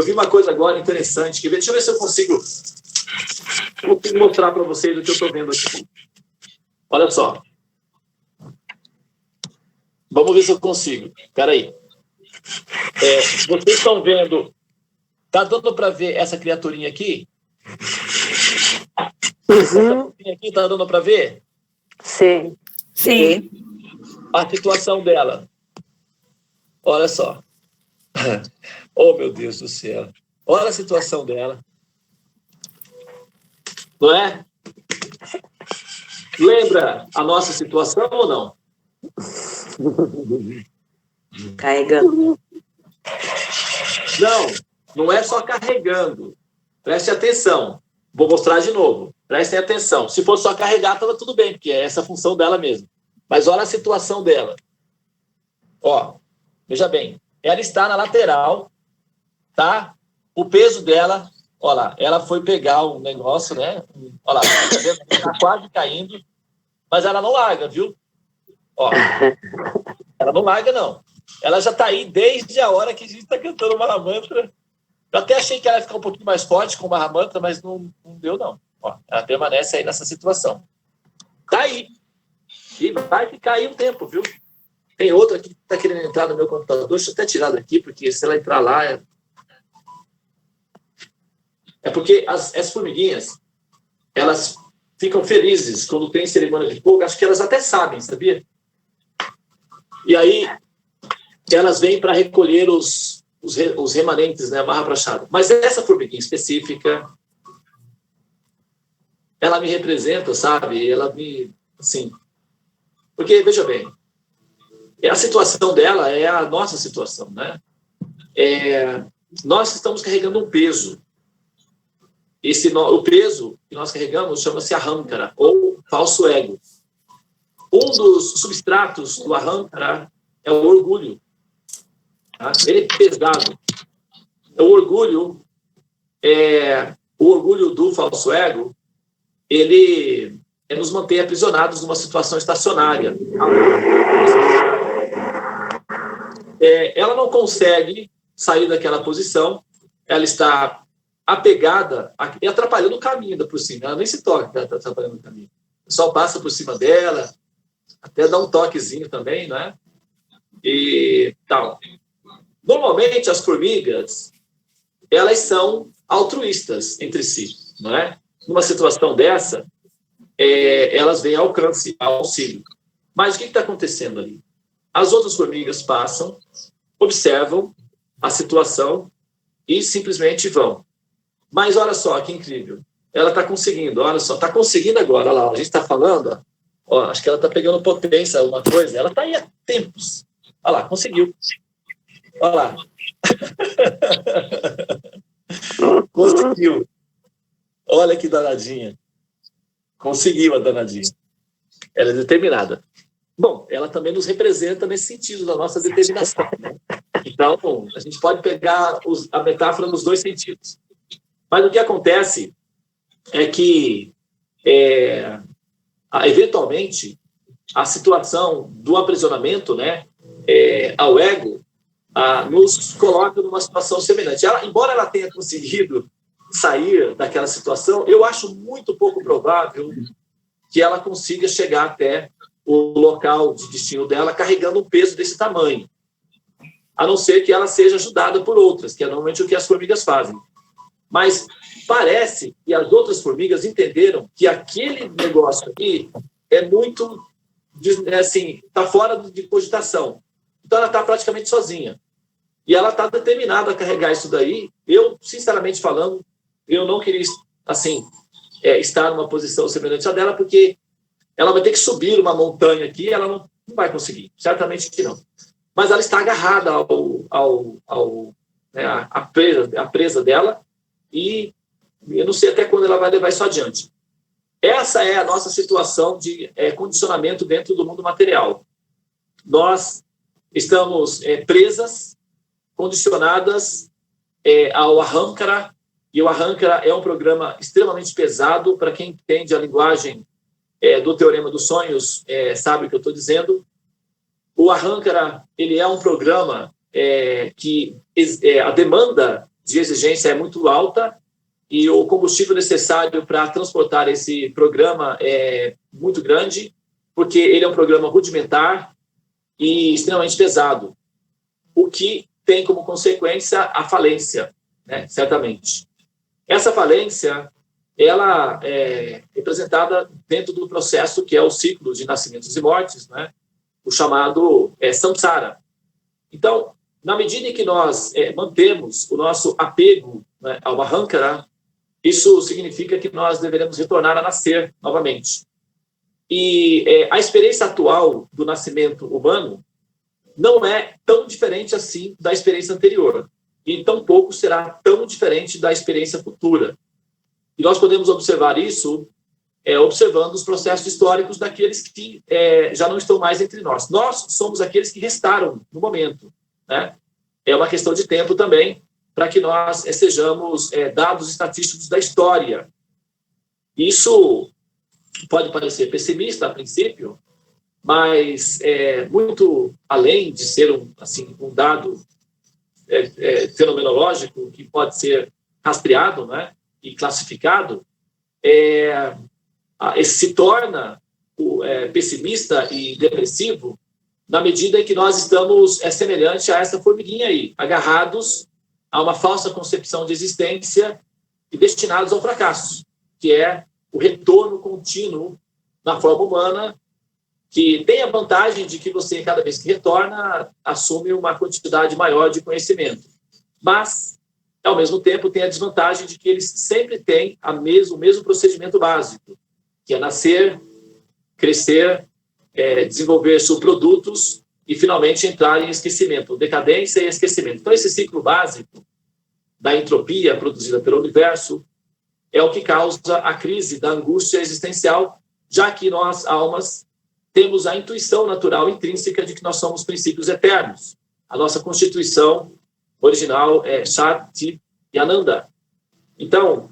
eu vi uma coisa agora interessante. Deixa eu ver se eu consigo mostrar para vocês o que eu estou vendo aqui. Olha só. Vamos ver se eu consigo. Espera aí. Vocês estão vendo... Tá dando para ver essa criaturinha aqui? Essa criaturinha aqui, tá dando para ver? Sim. Sim. A situação dela. Olha só. Oh, meu Deus do céu. Olha a situação dela. Não é? Lembra a nossa situação ou não? Carregando. Não é só carregando. Preste atenção. Vou mostrar de novo. Prestem atenção. Se fosse só carregar, estava tudo bem, porque é essa a função dela mesmo. Mas olha a situação dela. Ó, veja bem. Ela está na lateral, tá? O peso dela, olha lá, ela foi pegar um negócio, né? Olha lá, está quase caindo, mas ela não larga, viu? Ó, ela não larga, não. Ela já está aí desde a hora que a gente está cantando o Mahamantra. Eu até achei que ela ia ficar um pouquinho mais forte com o Mahamantra, mas não deu, não. Ó, ela permanece aí nessa situação. Tá aí. E vai ficar aí um tempo, viu? Tem outra aqui que está querendo entrar no meu computador. Deixa eu até tirar daqui, porque se ela entrar lá... É porque as formiguinhas, elas ficam felizes quando tem cerimônia de fogo. Acho que elas até sabem, sabia? E aí, elas vêm para recolher os remanentes, né? Mahaprasada. Mas essa formiguinha específica, ela me representa, sabe? Ela me... Assim... Porque, veja bem, a situação dela é a nossa situação, né? Nós estamos carregando um peso. O peso que nós carregamos chama-se Ahankara, ou falso ego. Um dos substratos do Ahankara é o orgulho. Tá? Ele é pesado. O orgulho do falso ego, ele nos mantém aprisionados numa situação estacionária. Ela não consegue sair daquela posição, ela está apegada e atrapalhando o caminho ainda por cima. Ela nem se toca que ela está atrapalhando o caminho. O pessoal passa por cima dela, até dá um toquezinho também, né? E tal. Normalmente, as formigas, elas são altruístas entre si, não é? Numa situação dessa, elas vêm ao alcance, ao auxílio. Mas o que está acontecendo ali? As outras formigas passam, observam a situação e simplesmente vão. Mas olha só, que incrível. Ela está conseguindo, olha só, está conseguindo agora. Olha lá, a gente está falando, ó, acho que ela está pegando potência, alguma coisa. Ela está aí há tempos. Olha lá, conseguiu. Olha lá. Conseguiu. Olha que danadinha. Conseguiu a danadinha. Ela é determinada. Bom, ela também nos representa nesse sentido da nossa determinação, né? Então, a gente pode pegar a metáfora nos dois sentidos. Mas o que acontece é que, eventualmente, a situação do aprisionamento, né, ao ego nos coloca numa situação semelhante. Embora ela tenha conseguido sair daquela situação, eu acho muito pouco provável que ela consiga chegar até o local de destino dela carregando um peso desse tamanho, a não ser que ela seja ajudada por outras, que é normalmente o que as formigas fazem. Mas parece que as outras formigas entenderam que aquele negócio aqui é muito, assim, está fora de cogitação. Então ela está praticamente sozinha. E ela está determinada a carregar isso daí. Eu, sinceramente falando, eu não queria, assim, estar numa posição semelhante à dela, porque ela vai ter que subir uma montanha aqui, ela não vai conseguir, certamente que não. Mas ela está agarrada à presa dela, e eu não sei até quando ela vai levar isso adiante. Essa é a nossa situação de condicionamento dentro do mundo material. Nós estamos presas, condicionadas ao Ahankara, e o Ahankara é um programa extremamente pesado. Para quem entende a linguagem do Teorema dos Sonhos, sabe o que eu estou dizendo. O Ahankara, ele é um programa que a demanda de exigência é muito alta e o combustível necessário para transportar esse programa é muito grande, porque ele é um programa rudimentar e extremamente pesado, o que tem como consequência a falência, né, certamente. Essa falência, ela é representada dentro do processo que é o ciclo de nascimentos e mortes, né, o chamado samsara. Então, na medida em que nós mantemos o nosso apego, né, ao ahankara, isso significa que nós deveremos retornar a nascer novamente. E a experiência atual do nascimento humano não é tão diferente assim da experiência anterior. E tampouco será tão diferente da experiência futura. E nós podemos observar isso observando os processos históricos daqueles que já não estão mais entre nós. Nós somos aqueles que restaram no momento, né? É uma questão de tempo também para que nós sejamos dados estatísticos da história. Isso pode parecer pessimista a princípio, mas muito além de ser um dado fenomenológico que pode ser rastreado, né, e classificado, se torna pessimista e depressivo na medida em que nós estamos semelhante a essa formiguinha aí, agarrados a uma falsa concepção de existência e destinados ao fracasso, que é o retorno contínuo na forma humana, que tem a vantagem de que você, cada vez que retorna, assume uma quantidade maior de conhecimento. Mas, ao mesmo tempo, tem a desvantagem de que eles sempre têm o mesmo procedimento básico, que é nascer, crescer, desenvolver subprodutos e, finalmente, entrar em esquecimento, decadência e esquecimento. Então, esse ciclo básico da entropia produzida pelo universo é o que causa a crise da angústia existencial, já que nós, almas, temos a intuição natural intrínseca de que nós somos princípios eternos. A nossa constituição original é Sat, Chit e Ananda. Então,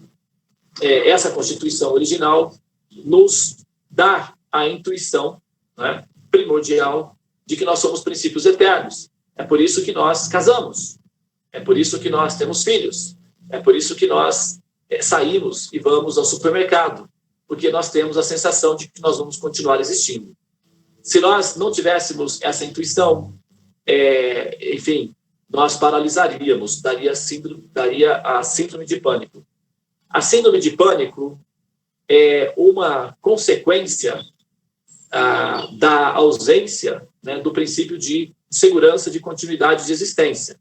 essa constituição original nos dá a intuição, né, primordial de que nós somos princípios eternos. É por isso que nós casamos. É por isso que nós temos filhos. É por isso que nós saímos e vamos ao supermercado, porque nós temos a sensação de que nós vamos continuar existindo. Se nós não tivéssemos essa intuição, enfim, nós paralisaríamos, daria a síndrome de pânico. A síndrome de pânico é uma consequência da ausência, né, do princípio de segurança, de continuidade de existência.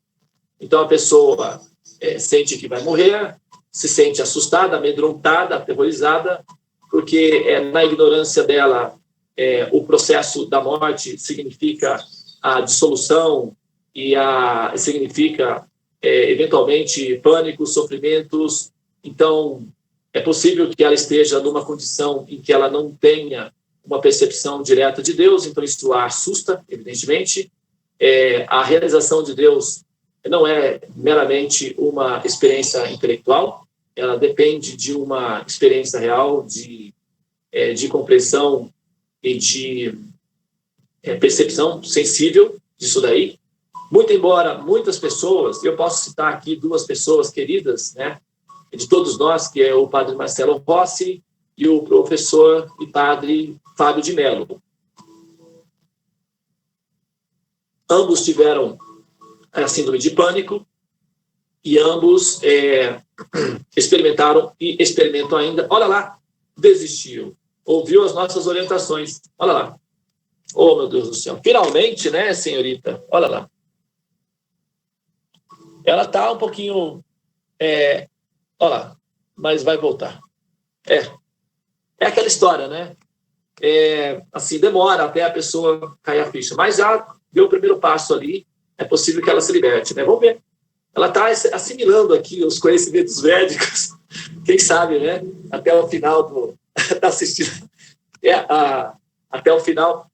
Então, a pessoa sente que vai morrer, se sente assustada, amedrontada, aterrorizada, porque na ignorância dela, o processo da morte significa a dissolução e significa, eventualmente, pânico, sofrimentos. Então, é possível que ela esteja numa condição em que ela não tenha uma percepção direta de Deus, então isso a assusta, evidentemente. A realização de Deus não é meramente uma experiência intelectual, ela depende de uma experiência real de compreensão e de percepção sensível disso daí. Muito embora muitas pessoas, eu posso citar aqui duas pessoas queridas, né, de todos nós, que é o padre Marcelo Rossi e o professor e padre Fábio de Mello. Ambos tiveram a síndrome de pânico e ambos experimentaram e experimentam ainda. Olha lá, desistiu. Ouviu as nossas orientações. Olha lá. Oh, meu Deus do céu. Finalmente, né, senhorita? Olha lá. Ela está um pouquinho... olha lá, mas vai voltar. É aquela história, né? Assim, demora até a pessoa cair a ficha. Mas já deu o primeiro passo ali, é possível que ela se liberte, né? Vamos ver. Ela está assimilando aqui os conhecimentos védicos, quem sabe, né? Até o final está assistindo. Até o final.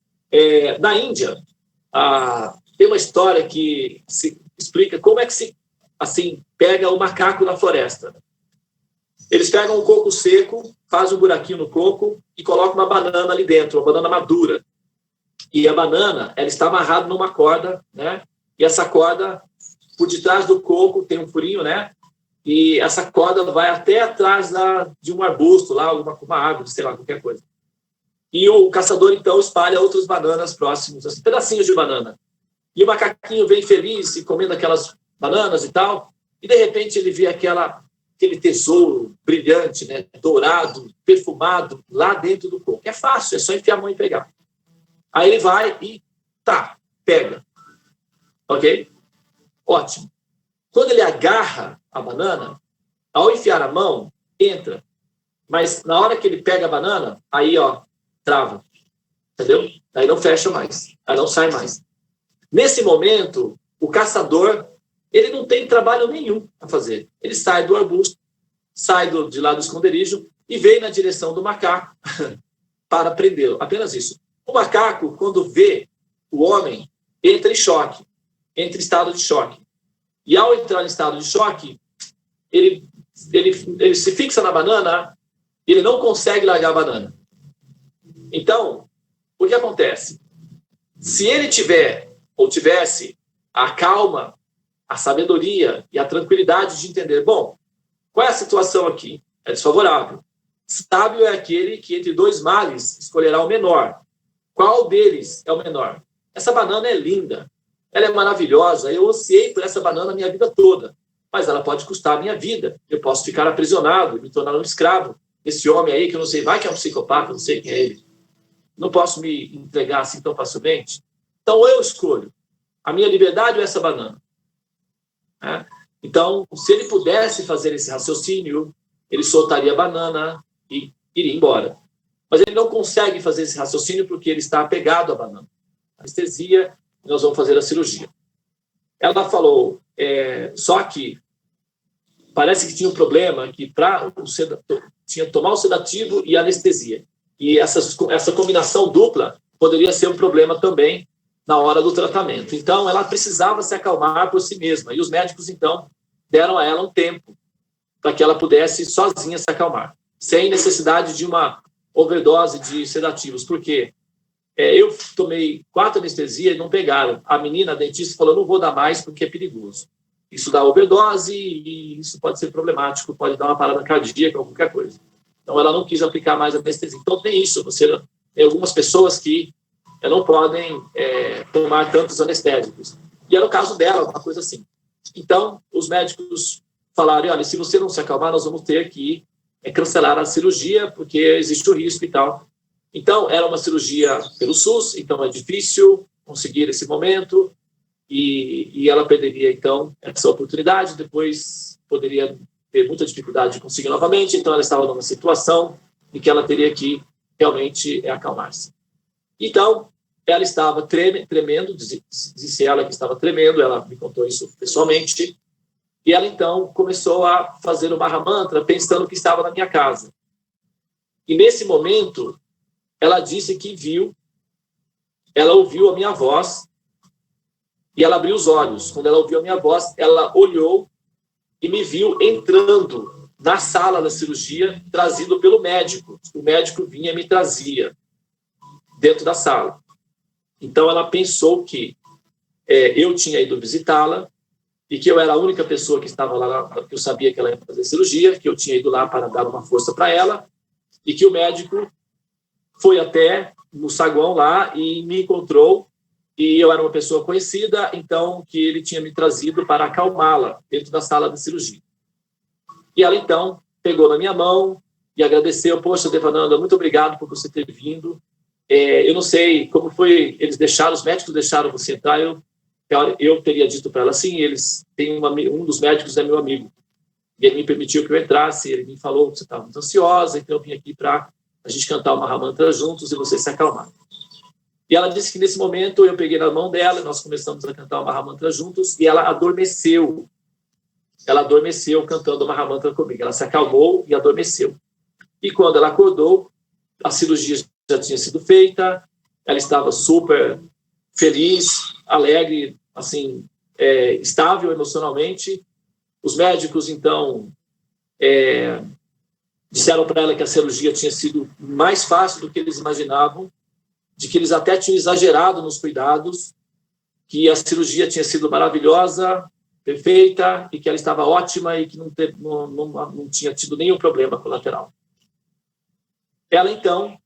Na Índia, tem uma história que se explica como é que se pega o macaco na floresta. Eles pegam um coco seco, fazem um buraquinho no coco e colocam uma banana ali dentro, uma banana madura. E a banana, ela está amarrada numa corda, né? E essa corda, por detrás do coco, tem um furinho, né? e essa corda vai até atrás de um arbusto, lá, uma árvore, sei lá, qualquer coisa. E o caçador, então, espalha outras bananas próximas, assim, pedacinhos de banana. E o macaquinho vem feliz e comendo aquelas bananas e tal, e de repente ele vê aquele tesouro brilhante, né, dourado, perfumado, lá dentro do coco. É fácil, é só enfiar a mão e pegar. Aí ele vai e pega. Ok? Ótimo. Quando ele agarra a banana, ao enfiar a mão, entra. Mas na hora que ele pega a banana, aí, trava. Entendeu? Aí não fecha mais. Aí não sai mais. Nesse momento, o caçador, ele não tem trabalho nenhum a fazer. Ele sai do arbusto, sai de lá do esconderijo e vem na direção do macaco para prendê-lo. Apenas isso. O macaco, quando vê o homem, entra em choque, entra em estado de choque. E ao entrar em estado de choque, ele se fixa na banana e ele não consegue largar a banana. Então, o que acontece? Se ele tivesse a calma, a sabedoria e a tranquilidade de entender, bom, qual é a situação aqui? É desfavorável. Sábio é aquele que entre dois males escolherá o menor. Qual deles é o menor? Essa banana é linda, ela é maravilhosa, eu ansiei por essa banana a minha vida toda, mas ela pode custar a minha vida. Eu posso ficar aprisionado, me tornar um escravo. Esse homem aí, que eu não sei, vai que é um psicopata, não sei quem é ele. Não posso me entregar assim tão facilmente. Então eu escolho a minha liberdade ou essa banana. Então, se ele pudesse fazer esse raciocínio, ele soltaria a banana e iria embora. Mas ele não consegue fazer esse raciocínio porque ele está apegado à banana. Anestesia, nós vamos fazer a cirurgia. Ela falou, só que parece que tinha um problema que tinha que tomar o sedativo e anestesia. E essa combinação dupla poderia ser um problema também na hora do tratamento. Então, ela precisava se acalmar por si mesma. E os médicos, então, deram a ela um tempo para que ela pudesse sozinha se acalmar, sem necessidade de uma overdose de sedativos. Porque eu tomei 4 anestesias e não pegaram. A menina, a dentista, falou, não vou dar mais porque é perigoso. Isso dá overdose e isso pode ser problemático, pode dar uma parada cardíaca ou qualquer coisa. Então, ela não quis aplicar mais anestesia. Então, tem isso. Tem algumas pessoas que não podem tomar tantos anestésicos. E era o caso dela, uma coisa assim. Então, os médicos falaram, olha, se você não se acalmar, nós vamos ter que cancelar a cirurgia, porque existe o risco e tal. Então, era uma cirurgia pelo SUS, então é difícil conseguir esse momento, e ela perderia, então, essa oportunidade, depois poderia ter muita dificuldade de conseguir novamente, então ela estava numa situação em que ela teria que realmente acalmar-se. Então, ela estava tremendo, disse ela que estava tremendo, ela me contou isso pessoalmente, e ela então começou a fazer o Mahamantra pensando que estava na minha casa. E nesse momento, ela disse que ela ouviu a minha voz e ela abriu os olhos. Quando ela ouviu a minha voz, ela olhou e me viu entrando na sala da cirurgia, trazido pelo médico. O médico vinha e me trazia dentro da sala. Então, ela pensou que eu tinha ido visitá-la e que eu era a única pessoa que estava lá, que eu sabia que ela ia fazer cirurgia, que eu tinha ido lá para dar uma força para ela, e que o médico foi até no saguão lá e me encontrou, e eu era uma pessoa conhecida, então que ele tinha me trazido para acalmá-la dentro da sala de cirurgia. E ela, então, pegou na minha mão e agradeceu, poxa, Devananda, muito obrigado por você ter vindo. Eu não sei como foi, os médicos deixaram você entrar, eu teria dito para ela, sim, eles têm um dos médicos é meu amigo, e ele me permitiu que eu entrasse, ele me falou que você estava muito ansiosa, então eu vim aqui para a gente cantar o Mahamantra juntos e você se acalmar. E ela disse que nesse momento eu peguei na mão dela, nós começamos a cantar o Mahamantra juntos, e ela adormeceu. Ela adormeceu cantando o Mahamantra comigo. Ela se acalmou e adormeceu. E quando ela acordou, a cirurgia já tinha sido feita, ela estava super feliz, alegre, assim, estável emocionalmente. Os médicos, então, disseram para ela que a cirurgia tinha sido mais fácil do que eles imaginavam, de que eles até tinham exagerado nos cuidados, que a cirurgia tinha sido maravilhosa, perfeita e que ela estava ótima e que não tinha tido nenhum problema colateral. Ela, então,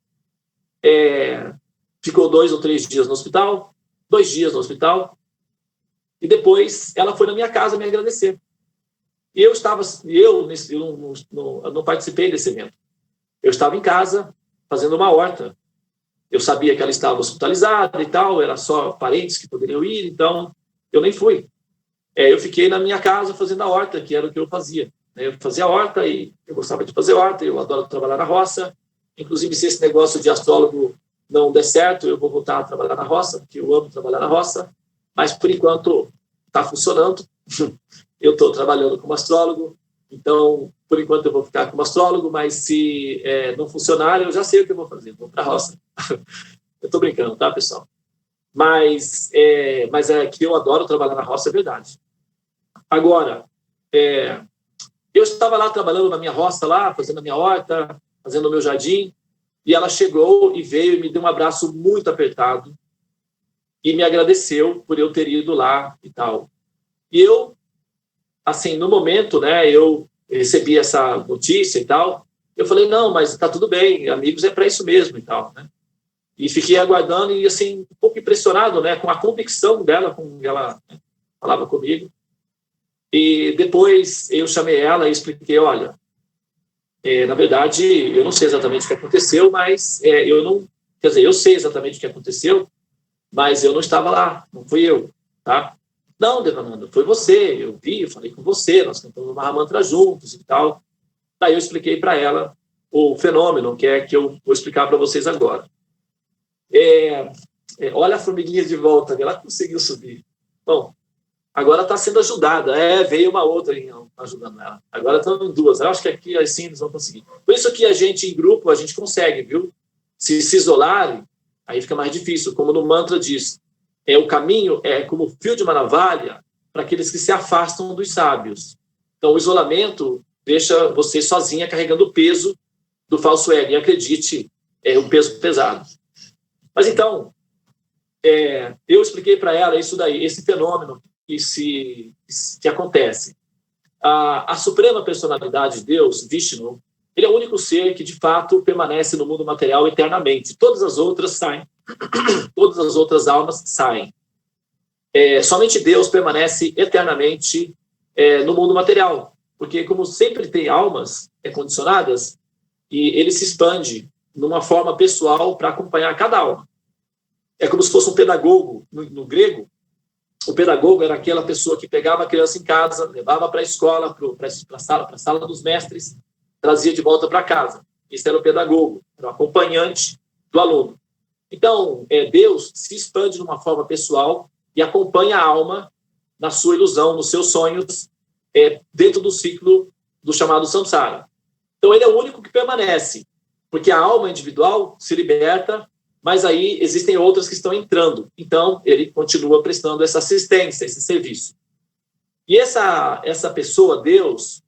ficou 2 ou 3 dias no hospital, 2 dias no hospital, e depois ela foi na minha casa me agradecer. E eu não participei desse evento. Eu estava em casa, fazendo uma horta. Eu sabia que ela estava hospitalizada e tal, era só parentes que poderiam ir, então eu nem fui. Eu fiquei na minha casa fazendo a horta, que era o que eu fazia. Eu fazia a horta e eu gostava de fazer horta, eu adoro trabalhar na roça. Inclusive, se esse negócio de astrólogo não der certo, eu vou voltar a trabalhar na roça, porque eu amo trabalhar na roça. Mas, por enquanto, está funcionando. Eu estou trabalhando como astrólogo, então, por enquanto, eu vou ficar como astrólogo, mas se não funcionar, eu já sei o que eu vou fazer, vou para a roça. Eu estou brincando, tá, pessoal? Mas é que eu adoro trabalhar na roça, é verdade. Agora, eu estava lá trabalhando na minha roça, lá, fazendo a minha horta, fazendo o meu jardim, e ela chegou e veio e me deu um abraço muito apertado e me agradeceu por eu ter ido lá e tal. E eu, assim, no momento, né, eu recebi essa notícia e tal, eu falei, não, mas tá tudo bem, amigos é para isso mesmo e tal, né? E fiquei aguardando e, assim, um pouco impressionado, né, com a convicção dela, com ela, né, falava comigo. E depois eu chamei ela e expliquei, olha, na verdade, eu não sei exatamente o que aconteceu, mas eu sei exatamente o que aconteceu, mas eu não estava lá, não fui eu, tá? Não, Devananda, foi você, eu vi, eu falei com você, nós cantamos uma mantra juntos e tal. Daí eu expliquei para ela o fenômeno, que é que eu vou explicar para vocês agora. Olha a formiguinha de volta, ela conseguiu subir. Bom, agora está sendo ajudada. Veio uma outra ajudando ela. Agora estão em 2. Eu acho que aqui assim eles vão conseguir. Por isso que a gente, em grupo, a gente consegue, viu? Se isolarem, aí fica mais difícil. Como no mantra diz, o caminho é como fio de uma navalha para aqueles que se afastam dos sábios. Então, o isolamento deixa você sozinha carregando o peso do falso ego. E acredite, é um peso pesado. Mas então, eu expliquei para ela isso daí, esse fenômeno que acontece. A suprema personalidade de Deus, Vishnu, ele é o único ser que, de fato, permanece no mundo material eternamente. Todas as outras saem. Todas as outras almas saem. Somente Deus permanece eternamente no mundo material. Porque, como sempre tem almas condicionadas, e ele se expande numa forma pessoal para acompanhar cada alma. É como se fosse um pedagogo no grego. O pedagogo era aquela pessoa que pegava a criança em casa, levava para a escola, para a sala dos mestres, trazia de volta para casa. Isso era o pedagogo, era o acompanhante do aluno. Então, Deus se expande de uma forma pessoal e acompanha a alma na sua ilusão, nos seus sonhos, dentro do ciclo do chamado samsara. Então, ele é o único que permanece, porque a alma individual se liberta, mas aí existem outras que estão entrando. Então, ele continua prestando essa assistência, esse serviço. E essa pessoa, Deus,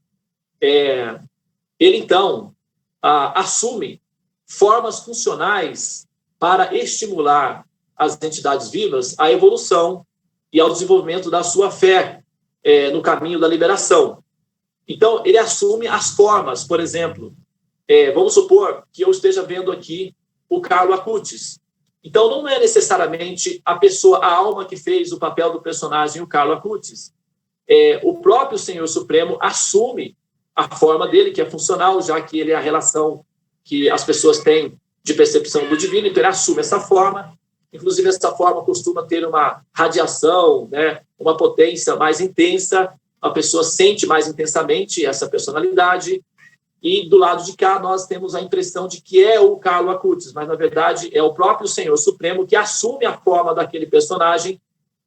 ele, então, assume formas funcionais para estimular as entidades vivas à evolução e ao desenvolvimento da sua fé no caminho da liberação. Então, ele assume as formas, por exemplo, vamos supor que eu esteja vendo aqui o Carlo Acutis. Então, não é necessariamente a alma que fez o papel do personagem, o Carlo Acutis. O próprio Senhor Supremo assume a forma dele, que é funcional, já que ele é a relação que as pessoas têm de percepção do divino, então ele assume essa forma. Inclusive, essa forma costuma ter uma radiação, né, uma potência mais intensa, a pessoa sente mais intensamente essa personalidade, e do lado de cá nós temos a impressão de que é o Carlo Acutis, mas na verdade é o próprio Senhor Supremo que assume a forma daquele personagem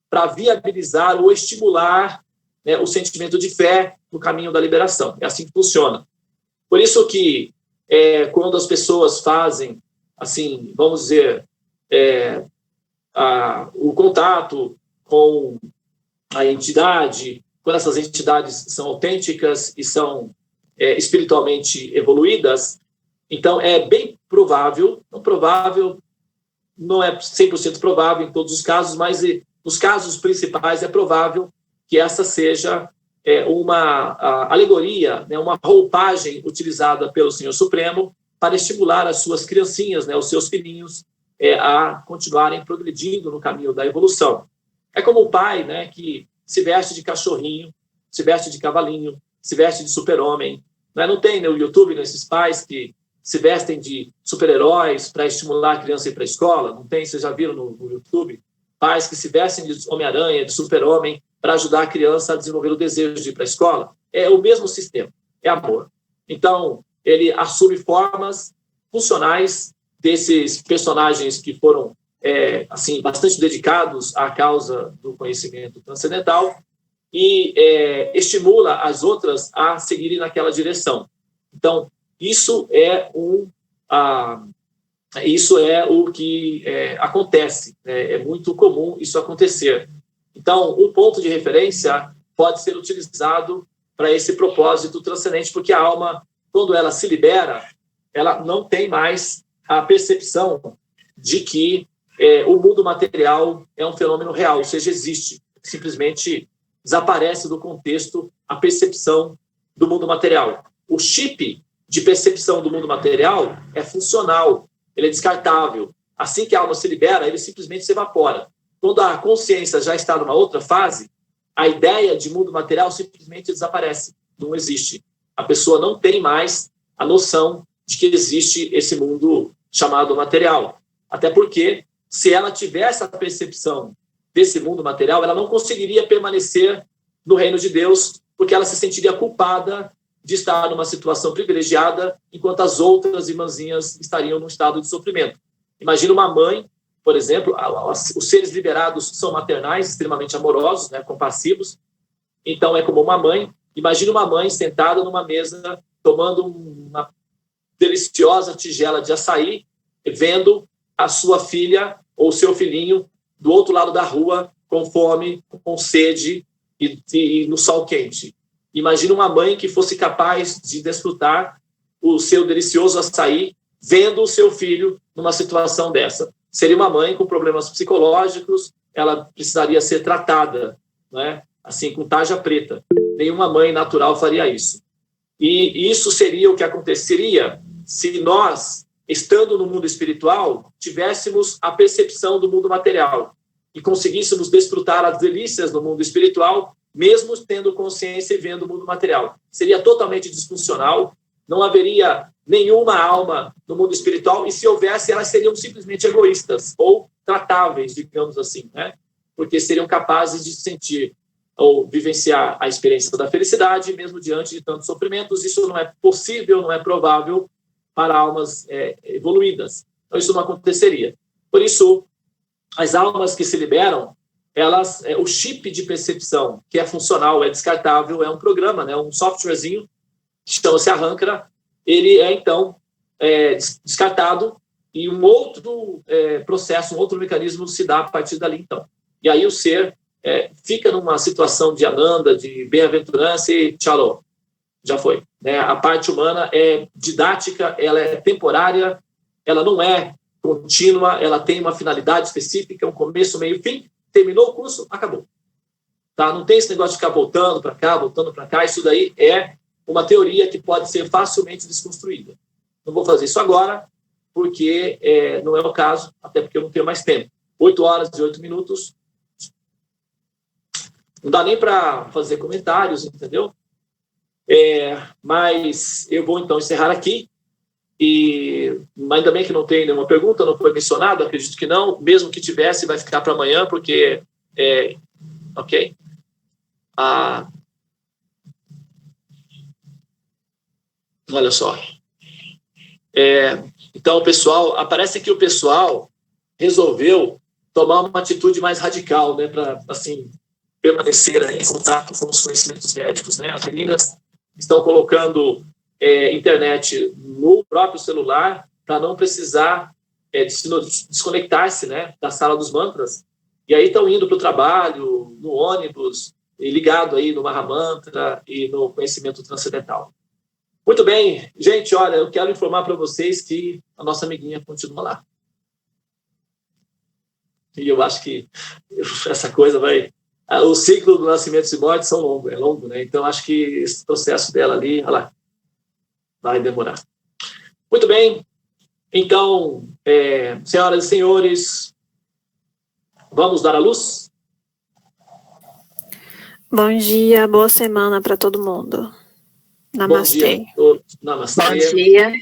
para viabilizar ou estimular, né, o sentimento de fé no caminho da liberação. É assim que funciona. Por isso que quando as pessoas fazem, assim, vamos dizer, o contato com a entidade, quando essas entidades são autênticas e são espiritualmente evoluídas, então é bem provável, não é 100% provável em todos os casos, mas nos casos principais é provável que essa seja uma alegoria, né, uma roupagem utilizada pelo Senhor Supremo para estimular as suas criancinhas, né, os seus filhinhos, a continuarem progredindo no caminho da evolução. É como o pai, né, que se veste de cachorrinho, se veste de cavalinho, se veste de super-homem. Não tem no YouTube esses pais que se vestem de super-heróis para estimular a criança a ir para a escola? Não tem? Vocês já viram no YouTube? Pais que se vestem de Homem-Aranha, de super-homem, para ajudar a criança a desenvolver o desejo de ir para a escola? É o mesmo sistema, é amor. Então, ele assume formas funcionais desses personagens que foram assim, bastante dedicados à causa do conhecimento transcendental e estimula as outras a seguirem naquela direção. Então, isso é o que acontece. É muito comum isso acontecer. Então, um ponto de referência pode ser utilizado para esse propósito transcendente, porque a alma, quando ela se libera, ela não tem mais a percepção de que o mundo material é um fenômeno real, ou seja, existe. Simplesmente desaparece do contexto a percepção do mundo material. O chip de percepção do mundo material é funcional, ele é descartável. Assim que a alma se libera, ele simplesmente se evapora. Quando a consciência já está numa outra fase, a ideia de mundo material simplesmente desaparece, não existe. A pessoa não tem mais a noção de que existe esse mundo chamado material. Até porque, se ela tivesse a percepção desse mundo material, ela não conseguiria permanecer no reino de Deus, porque ela se sentiria culpada de estar numa situação privilegiada, enquanto as outras irmãzinhas estariam num estado de sofrimento. Imagina uma mãe, por exemplo, os seres liberados são maternais, extremamente amorosos, né, compassivos. Então, é como uma mãe. Imagina uma mãe sentada numa mesa, tomando uma deliciosa tigela de açaí, vendo a sua filha ou seu filhinho do outro lado da rua, com fome, com sede e no sol quente. Imagina uma mãe que fosse capaz de desfrutar o seu delicioso açaí vendo o seu filho numa situação dessa. Seria uma mãe com problemas psicológicos, ela precisaria ser tratada, né? Assim, com tarja preta. Nenhuma mãe natural faria isso. E isso seria o que aconteceria se nós, estando no mundo espiritual, tivéssemos a percepção do mundo material e conseguíssemos desfrutar as delícias do mundo espiritual, mesmo tendo consciência e vendo o mundo material. Seria totalmente disfuncional, não haveria nenhuma alma no mundo espiritual, e se houvesse, elas seriam simplesmente egoístas ou tratáveis, digamos assim, né? Porque seriam capazes de sentir ou vivenciar a experiência da felicidade, mesmo diante de tantos sofrimentos. Isso não é possível, não é provável para almas evoluídas. Então, isso não aconteceria. Por isso, as almas que se liberam, elas, o chip de percepção, que é funcional, é descartável, é um programa, né, um softwarezinho, que chama-se Arrancra, ele é, então, descartado, e um outro processo, um outro mecanismo se dá a partir dali, então. E aí o ser fica numa situação de ananda, de bem-aventurança e tchau, já foi. Né? A parte humana é didática, ela é temporária, ela não é contínua, ela tem uma finalidade específica, um começo, meio e fim, terminou o curso, acabou. Tá? Não tem esse negócio de ficar voltando para cá, isso daí é uma teoria que pode ser facilmente desconstruída. Não vou fazer isso agora, porque não é o caso, até porque eu não tenho mais tempo. 8 horas e 8 minutos, não dá nem para fazer comentários, entendeu? Mas eu vou, então, encerrar aqui. E ainda bem que não tem nenhuma pergunta, não foi mencionado, acredito que não. Mesmo que tivesse, vai ficar para amanhã, porque... ok? Olha só. Então, pessoal, parece que o pessoal resolveu tomar uma atitude mais radical, né, para, assim, permanecer em contato com os conhecimentos médicos, né? As meninas estão colocando internet no próprio celular para não precisar desconectar-se, né, da sala dos mantras. E aí estão indo para o trabalho, no ônibus, e ligado aí no Mahamantra e no conhecimento transcendental. Muito bem, gente, olha, eu quero informar para vocês que a nossa amiguinha continua lá. E eu acho que essa coisa vai o ciclo do nascimento e morte é longo, né? Então, acho que esse processo dela ali, olha lá, vai demorar. Muito bem. Então, senhoras e senhores, vamos dar a luz? Bom dia, boa semana para todo mundo. Namastê. Bom dia a todos. Namastê. Bom dia.